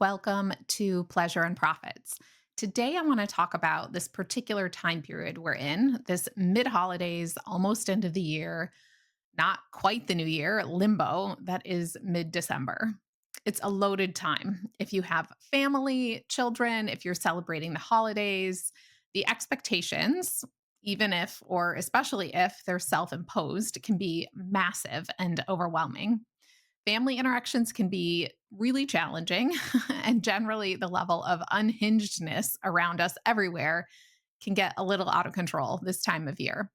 Welcome to Pleasure and Profits. Today, I want to talk about this particular time period we're in, this mid holidays, almost end of the year, not quite the new year, limbo that is mid December. It's a loaded time. If you have family, children, if you're celebrating the holidays, the expectations, even if or especially if they're self imposed, can be massive and overwhelming. Family interactions can be really challenging, and generally, the level of unhingedness around us everywhere can get a little out of control this time of year.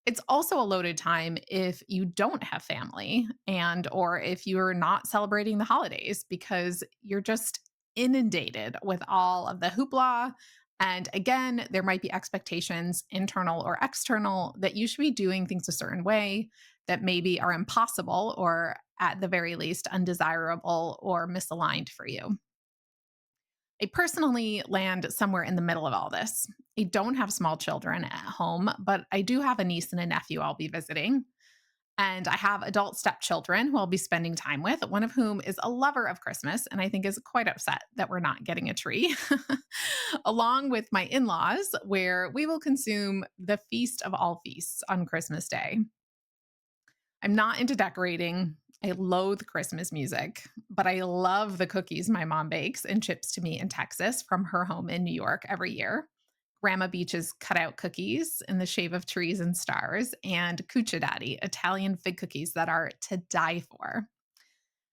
It's also a loaded time if you don't have family and or if you're not celebrating the holidays because you're just inundated with all of the hoopla. And again, there might be expectations, internal or external, that you should be doing things a certain way that maybe are impossible or at the very least undesirable or misaligned for you. I personally land somewhere in the middle of all this. I don't have small children at home, but I do have a niece and a nephew I'll be visiting. And I have adult stepchildren who I'll be spending time with, one of whom is a lover of Christmas and I think is quite upset that we're not getting a tree, along with my in laws, where we will consume the feast of all feasts on Christmas Day. I'm not into decorating. I loathe Christmas music, but I love the cookies my mom bakes and ships to me in Texas from her home in New York every year. Grandma Beach's cutout cookies in the shape of trees and stars, and Cuccia Daddy Italian fig cookies that are to die for.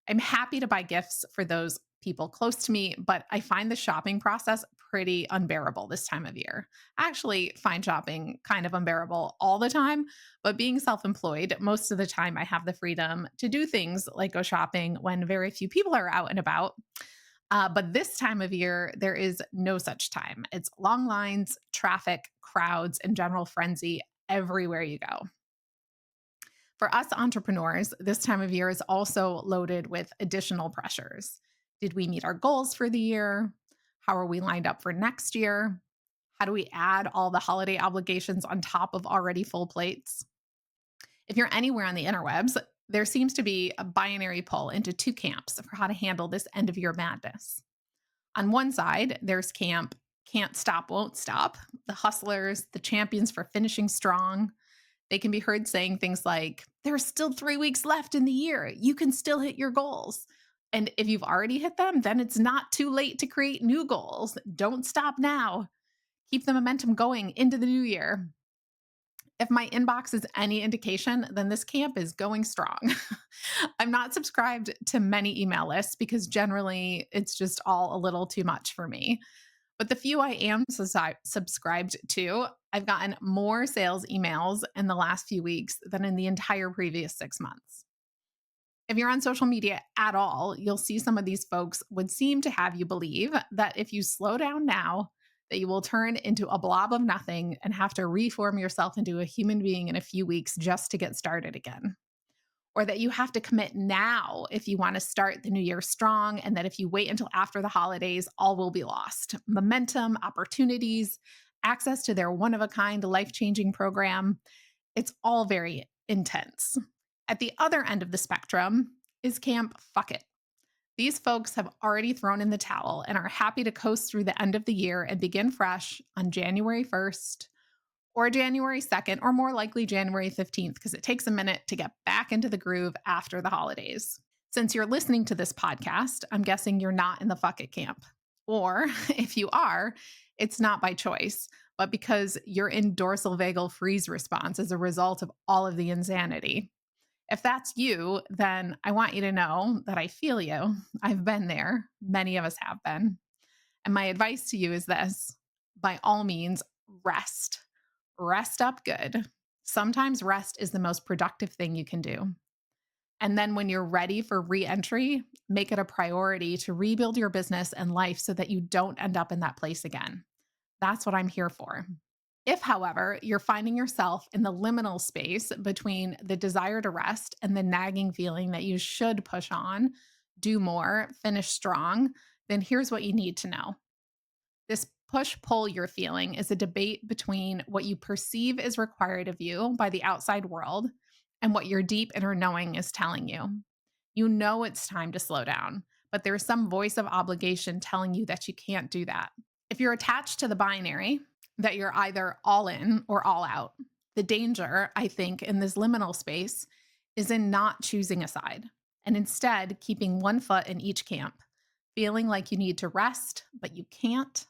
I'm happy to buy gifts for those people close to me, but I find the shopping process pretty unbearable this time of year. I actually find shopping kind of unbearable all the time, but being self employed, most of the time I have the freedom to do things like go shopping when very few people are out and about. But this time of year, there is no such time. It's long lines, traffic, crowds, and general frenzy everywhere you go. For us entrepreneurs, this time of year is also loaded with additional pressures. Did we meet our goals for the year? How are we lined up for next year? How do we add all the holiday obligations on top of already full plates? If you're anywhere on the interwebs, there seems to be a binary pull into two camps for how to handle this end of year madness. On one side, there's camp can't stop, won't stop, the hustlers, the champions for finishing strong. They can be heard saying things like, there are still 3 weeks left in the year. You can still hit your goals. And if you've already hit them, then it's not too late to create new goals. Don't stop now. Keep the momentum going into the new year. If my inbox is any indication, then this camp is going strong. I'm not subscribed to many email lists because generally it's just all a little too much for me. But the few I am subscribed to, I've gotten more sales emails in the last few weeks than in the entire previous 6 months. If you're on social media at all, you'll see some of these folks would seem to have you believe that if you slow down now, that you will turn into a blob of nothing and have to reform yourself into a human being in a few weeks just to get started again. Or that you have to commit now if you want to start the new year strong, and that if you wait until after the holidays, all will be lost. Momentum, opportunities, access to their one of a kind, life changing program. It's all very intense. At the other end of the spectrum is camp fuck it. These folks have already thrown in the towel and are happy to coast through the end of the year and begin fresh on January 1st or January 2nd, or more likely January 15th, because it takes a minute to get back into the groove after the holidays. Since you're listening to this podcast, I'm guessing you're not in the fuck it camp. Or if you are, it's not by choice, but because you're in dorsal vagal freeze response as a result of all of the insanity. If that's you, then I want you to know that I feel you. I've been there. Many of us have been. And my advice to you is this: by all means, rest. Rest up good. Sometimes rest is the most productive thing you can do. And then when you're ready for re entry, make it a priority to rebuild your business and life so that you don't end up in that place again. That's what I'm here for. If, however, you're finding yourself in the liminal space between the desire to rest and the nagging feeling that you should push on, do more, finish strong, then here's what you need to know. This push pull you're feeling is a debate between what you perceive is required of you by the outside world and what your deep inner knowing is telling you. You know it's time to slow down, but there's some voice of obligation telling you that you can't do that. If you're attached to the binary, that you're either all in or all out, the danger, I think, in this liminal space is in not choosing a side and instead keeping one foot in each camp, feeling like you need to rest, but you can't,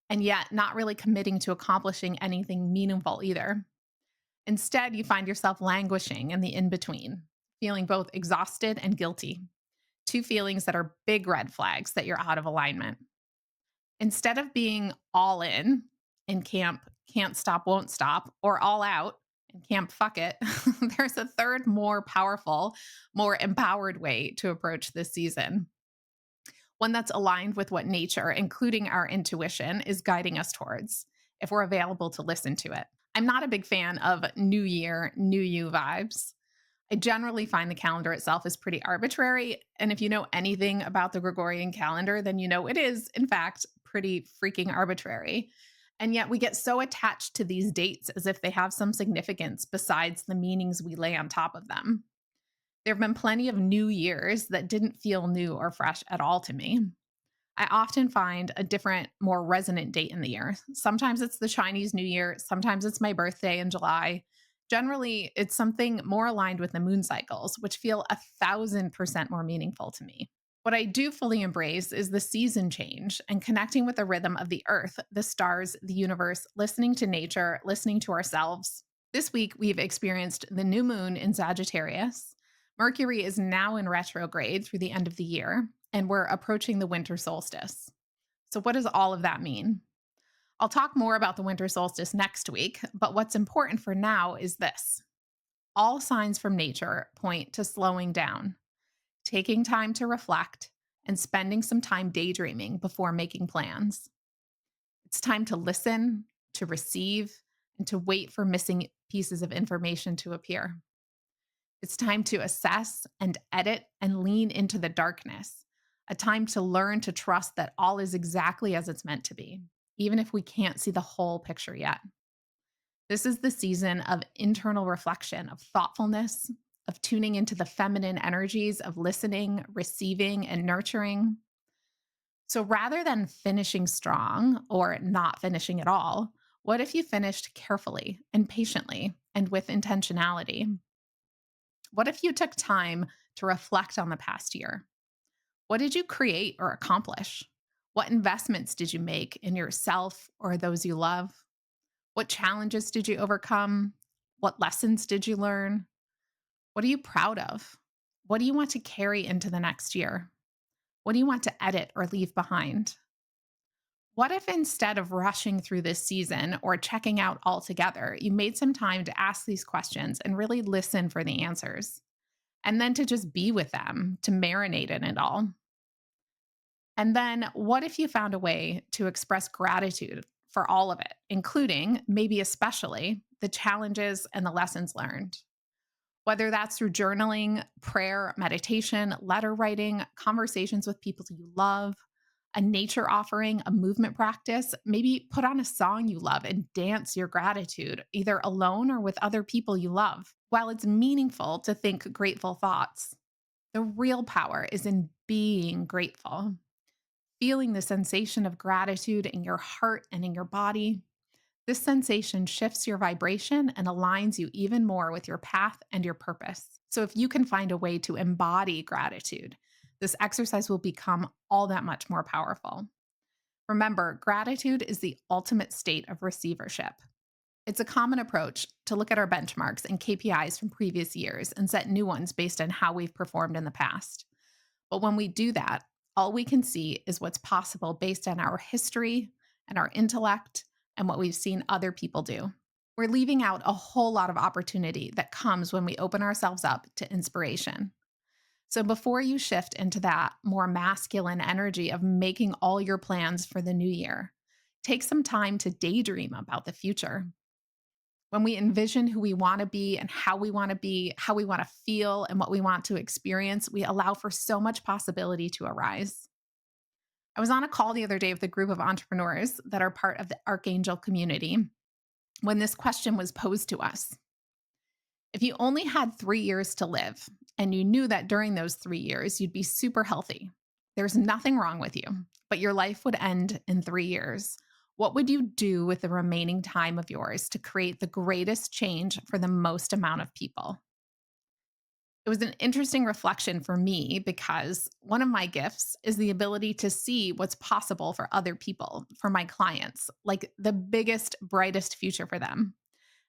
and yet not really committing to accomplishing anything meaningful either. Instead, you find yourself languishing in the in between, feeling both exhausted and guilty, two feelings that are big red flags that you're out of alignment. Instead of being all in camp, can't stop, won't stop, or all out in camp, fuck it, there's a third, more powerful, more empowered way to approach this season. One that's aligned with what nature, including our intuition, is guiding us towards, if we're available to listen to it. I'm not a big fan of New Year, New You vibes. I generally find the calendar itself is pretty arbitrary. And if you know anything about the Gregorian calendar, then you know it is, in fact, pretty freaking arbitrary. And yet we get so attached to these dates as if they have some significance besides the meanings we lay on top of them. There have been plenty of New Years that didn't feel new or fresh at all to me. I often find a different, more resonant date in the year. Sometimes it's the Chinese New Year, sometimes it's my birthday in July. Generally, it's something more aligned with the moon cycles, which feel 1,000% more meaningful to me. What I do fully embrace is the season change and connecting with the rhythm of the earth, the stars, the universe, listening to nature, listening to ourselves. This week, we've experienced the new moon in Sagittarius. Mercury is now in retrograde through the end of the year, and we're approaching the winter solstice. So, what does all of that mean? I'll talk more about the winter solstice next week, but what's important for now is this: all signs from nature point to slowing down, taking time to reflect, and spending some time daydreaming before making plans. It's time to listen, to receive, and to wait for missing pieces of information to appear. It's time to assess and edit and lean into the darkness, a time to learn to trust that all is exactly as it's meant to be, even if we can't see the whole picture yet. This is the season of internal reflection, of thoughtfulness, of tuning into the feminine energies of listening, receiving, and nurturing. So rather than finishing strong or not finishing at all, what if you finished carefully and patiently and with intentionality? What if you took time to reflect on the past year? What did you create or accomplish? What investments did you make in yourself or those you love? What challenges did you overcome? What lessons did you learn? What are you proud of? What do you want to carry into the next year? What do you want to edit or leave behind? What if instead of rushing through this season or checking out altogether, you made some time to ask these questions and really listen for the answers? And then to just be with them, to marinate in it all. And then what if you found a way to express gratitude for all of it, including, maybe especially, the challenges and the lessons learned? Whether that's through journaling, prayer, meditation, letter writing, conversations with people you love, a nature offering, a movement practice, maybe put on a song you love and dance your gratitude, either alone or with other people you love. While it's meaningful to think grateful thoughts, the real power is in being grateful, feeling the sensation of gratitude in your heart and in your body. This sensation shifts your vibration and aligns you even more with your path and your purpose. So, if you can find a way to embody gratitude, this exercise will become all that much more powerful. Remember, gratitude is the ultimate state of receivership. It's a common approach to look at our benchmarks and KPIs from previous years and set new ones based on how we've performed in the past. But when we do that, all we can see is what's possible based on our history and our intellect and what we've seen other people do. We're leaving out a whole lot of opportunity that comes when we open ourselves up to inspiration. So before you shift into that more masculine energy of making all your plans for the new year, take some time to daydream about the future. When we envision who we want to be and how we want to be, how we want to feel, and what we want to experience, we allow for so much possibility to arise. I was on a call the other day with a group of entrepreneurs that are part of the Archangel community when this question was posed to us. If you only had 3 years to live and you knew that during those 3 years you'd be super healthy, there's nothing wrong with you, but your life would end in 3 years. What would you do with the remaining time of yours to create the greatest change for the most amount of people? It was an interesting reflection for me because one of my gifts is the ability to see what's possible for other people, for my clients, like the biggest, brightest future for them.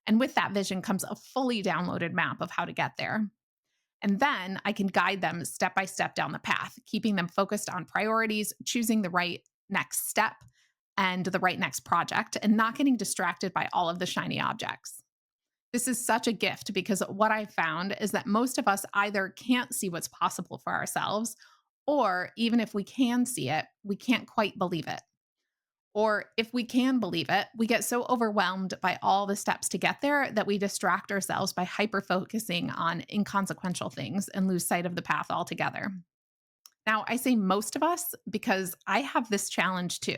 And with that vision comes a fully downloaded map of how to get there. And then I can guide them step by step down the path, keeping them focused on priorities, choosing the right next step and the right next project, and not getting distracted by all of the shiny objects. This is such a gift because what I found is that most of us either can't see what's possible for ourselves, or even if we can see it, we can't quite believe it. Or if we can believe it, we get so overwhelmed by all the steps to get there that we distract ourselves by hyper focusing on inconsequential things and lose sight of the path altogether. Now, I say most of us because I have this challenge too,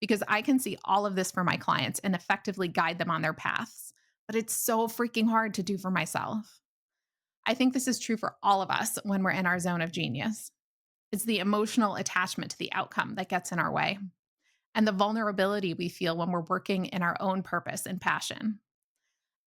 because I can see all of this for my clients and effectively guide them on their paths. But it's so freaking hard to do for myself. I think this is true for all of us when we're in our zone of genius. It's the emotional attachment to the outcome that gets in our way, and the vulnerability we feel when we're working in our own purpose and passion.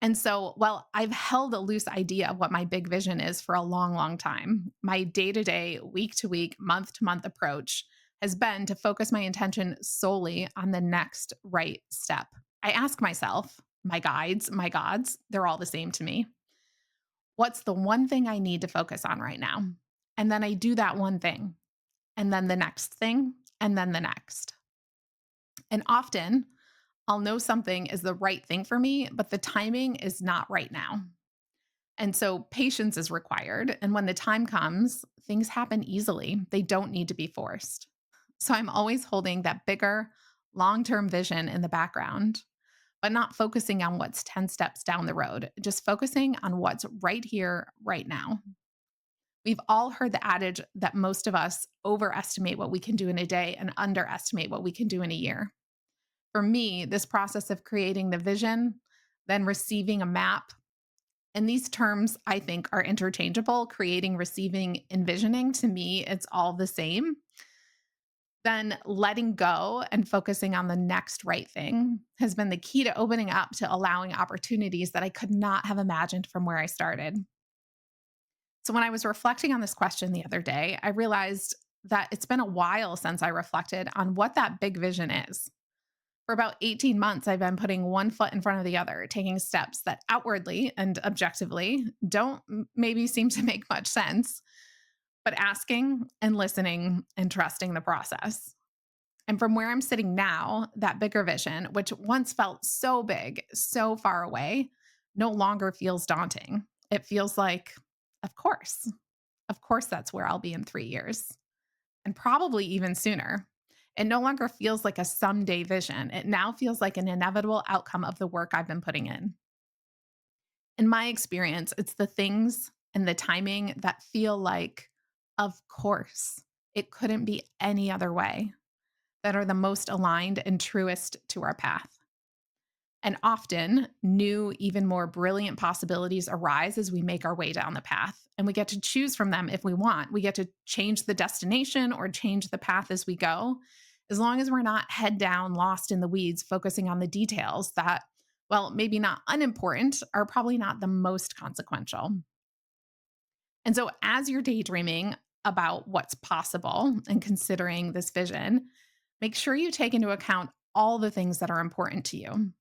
And so, while I've held a loose idea of what my big vision is for a long, long time, my day to day, week to week, month to month approach has been to focus my intention solely on the next right step. I ask myself, my guides, my gods, they're all the same to me. What's the one thing I need to focus on right now? And then I do that one thing, and then the next thing, and then the next. And often I'll know something is the right thing for me, but the timing is not right now. And so patience is required. And when the time comes, things happen easily. They don't need to be forced. So I'm always holding that bigger, long term vision in the background, but not focusing on what's 10 steps down the road, just focusing on what's right here, right now. We've all heard the adage that most of us overestimate what we can do in a day and underestimate what we can do in a year. For me, this process of creating the vision, then receiving a map, and these terms I think are interchangeable, creating, receiving, envisioning, to me, it's all the same. Then letting go and focusing on the next right thing has been the key to opening up to allowing opportunities that I could not have imagined from where I started. So when I was reflecting on this question the other day, I realized that it's been a while since I reflected on what that big vision is. For about 18 months, I've been putting one foot in front of the other, taking steps that outwardly and objectively don't maybe seem to make much sense, but asking and listening and trusting the process. And from where I'm sitting now, that bigger vision, which once felt so big, so far away, no longer feels daunting. It feels like, of course, of course, that's where I'll be in 3 years, and probably even sooner. It no longer feels like a someday vision. It now feels like an inevitable outcome of the work I've been putting in. In my experience, it's the things and the timing that feel like, of course, it couldn't be any other way, that are the most aligned and truest to our path. And often, new, even more brilliant possibilities arise as we make our way down the path. And we get to choose from them if we want. We get to change the destination or change the path as we go, as long as we're not head down, lost in the weeds, focusing on the details that, well, maybe not unimportant, are probably not the most consequential. And so, as you're daydreaming about what's possible and considering this vision, make sure you take into account all the things that are important to you,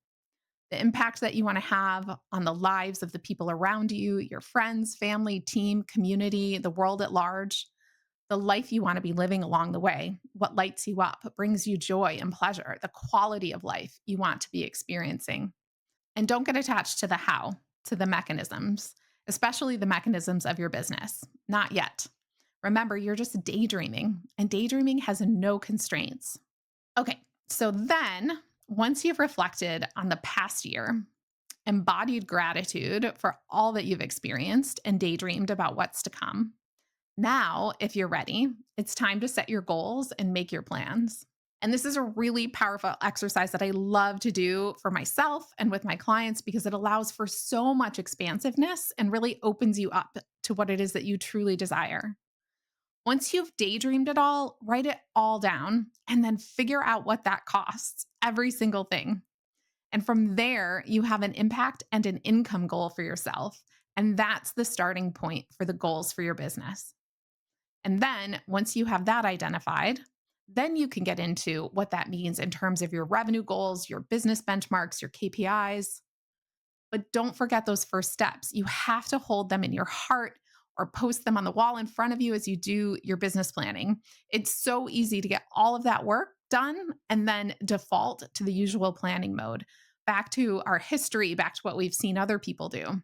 the impact that you want to have on the lives of the people around you, your friends, family, team, community, the world at large, the life you want to be living along the way, what lights you up, brings you joy and pleasure, the quality of life you want to be experiencing. And don't get attached to the how, to the mechanisms, especially the mechanisms of your business. Not yet. Remember, you're just daydreaming, and daydreaming has no constraints. Okay, so then once you've reflected on the past year, embodied gratitude for all that you've experienced, and daydreamed about what's to come, now, if you're ready, it's time to set your goals and make your plans. And this is a really powerful exercise that I love to do for myself and with my clients because it allows for so much expansiveness and really opens you up to what it is that you truly desire. Once you've daydreamed it all, write it all down and then figure out what that costs, every single thing. And from there, you have an impact and an income goal for yourself. And that's the starting point for the goals for your business. And then once you have that identified, then you can get into what that means in terms of your revenue goals, your business benchmarks, your KPIs. But don't forget those first steps. You have to hold them in your heart or post them on the wall in front of you as you do your business planning. It's so easy to get all of that work done and then default to the usual planning mode, back to our history, back to what we've seen other people do.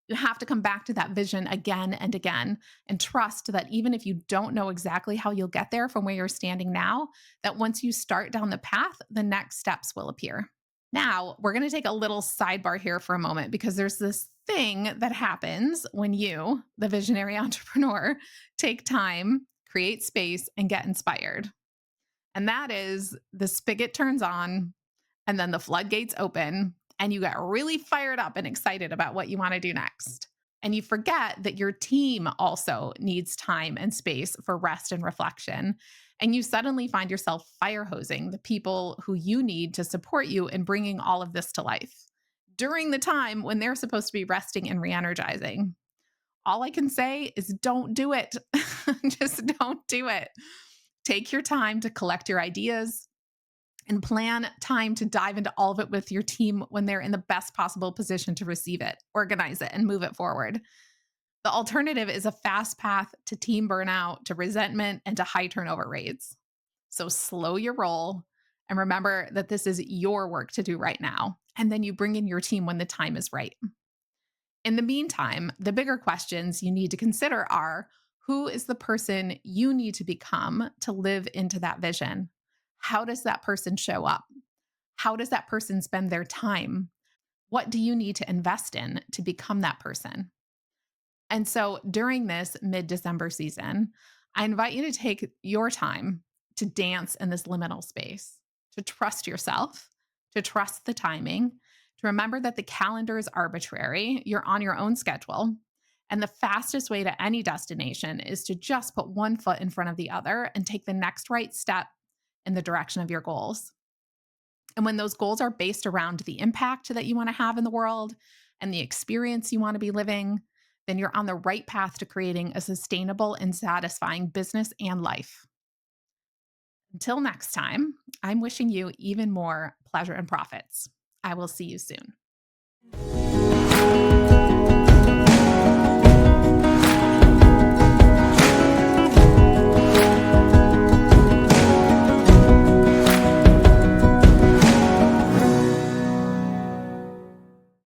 You have to come back to that vision again and again and trust that even if you don't know exactly how you'll get there from where you're standing now, that once you start down the path, the next steps will appear. Now, we're going to take a little sidebar here for a moment because there's this thing that happens when you, the visionary entrepreneur, take time, create space, and get inspired. And that is the spigot turns on and then the floodgates open, and you get really fired up and excited about what you want to do next. And you forget that your team also needs time and space for rest and reflection. And you suddenly find yourself fire hosing the people who you need to support you in bringing all of this to life during the time when they're supposed to be resting and re energizing. All I can say is don't do it. Just don't do it. Take your time to collect your ideas, and plan time to dive into all of it with your team when they're in the best possible position to receive it, organize it, and move it forward. The alternative is a fast path to team burnout, to resentment, and to high turnover rates. So slow your roll and remember that this is your work to do right now. And then you bring in your team when the time is right. In the meantime, the bigger questions you need to consider are: who is the person you need to become to live into that vision? How does that person show up? How does that person spend their time? What do you need to invest in to become that person? And so during this mid December season, I invite you to take your time to dance in this liminal space, to trust yourself, to trust the timing, to remember that the calendar is arbitrary. You're on your own schedule. And the fastest way to any destination is to just put one foot in front of the other and take the next right step in the direction of your goals. And when those goals are based around the impact that you want to have in the world and the experience you want to be living, then you're on the right path to creating a sustainable and satisfying business and life. Until next time, I'm wishing you even more pleasure and profits. I will see you soon.